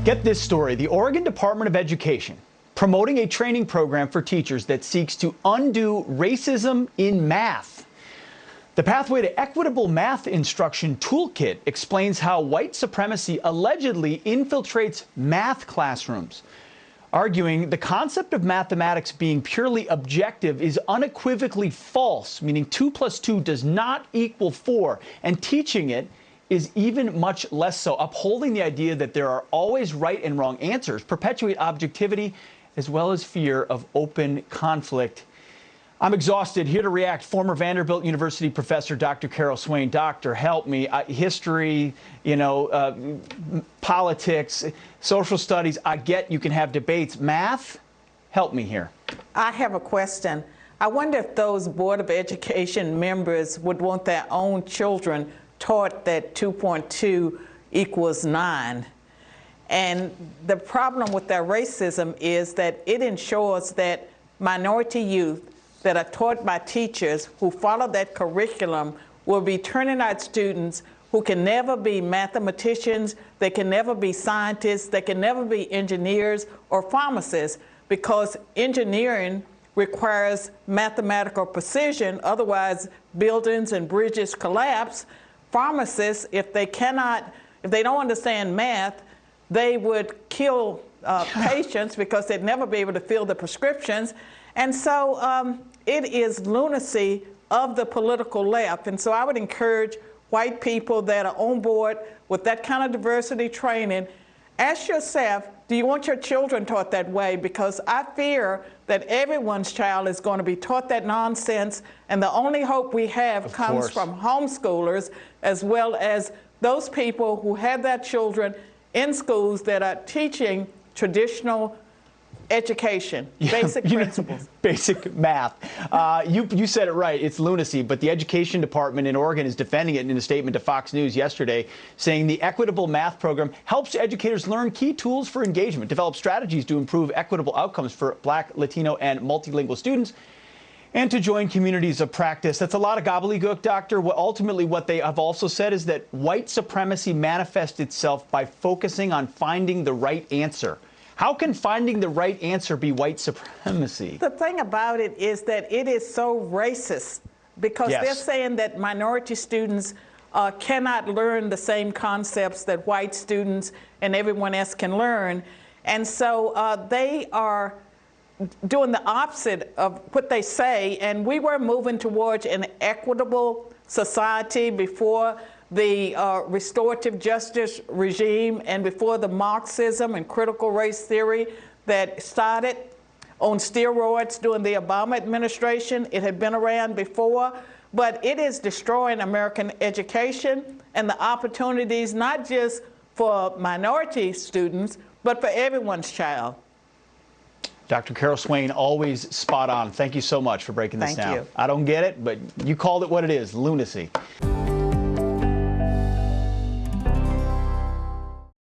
Get this story. The Oregon Department of Education promoting a training program for teachers that seeks to undo racism in math. The Pathway to Equitable Math Instruction Toolkit explains how white supremacy allegedly infiltrates math classrooms, arguing the concept of mathematics being purely objective is unequivocally false, meaning 2 + 2 does not equal 4, and teaching it is even much less so. Upholding the idea that there are always right and wrong answers perpetuate objectivity as well as fear of open conflict. I'm exhausted. Here to react, former Vanderbilt University professor Dr. Carol Swain. Doctor, help me. History, politics, social studies. I get you can have debates. Math, help me here. I have a question. I wonder if those Board of Education members would want their own children taught that 2.2 equals 9. And the problem with that racism is that it ensures that minority youth that are taught by teachers who follow that curriculum will be turning out students who can never be mathematicians, they can never be scientists, they can never be engineers or pharmacists, because engineering requires mathematical precision, otherwise buildings and bridges collapse. Pharmacists, if they don't understand math, they would kill patients because they'd never be able to fill the prescriptions. And so it is lunacy of the political left. And so I would encourage white people that are on board with that kind of diversity training, ask yourself, do you want your children taught that way? Because I fear that everyone's child is going to be taught that nonsense, and the only hope we have comes from homeschoolers, as well as those people who have their children in schools that are teaching traditional education, basic principles. Basic math. You said it right. It's lunacy, but the Education Department in Oregon is defending it in a statement to Fox News yesterday, saying the Equitable Math program helps educators learn key tools for engagement, develop strategies to improve equitable outcomes for Black, Latino, and multilingual students, and to join communities of practice. That's a lot of gobbledygook, Doctor. Ultimately, what they have also said is that white supremacy manifests itself by focusing on finding the right answer. How can finding the right answer be white supremacy? The thing about it is that it is so racist, because they're saying that minority students cannot learn the same concepts that white students and everyone else can learn. And so they are doing the opposite of what they say, and we were moving towards an equitable society before the restorative justice regime and before the Marxism and critical race theory that started on steroids during the Obama administration. It had been around before, but it is destroying American education and the opportunities not just for minority students, but for everyone's child. Dr. Carol Swain, always spot on. Thank you so much for breaking this down. Thank you. I don't get it, but you called it what it is, lunacy.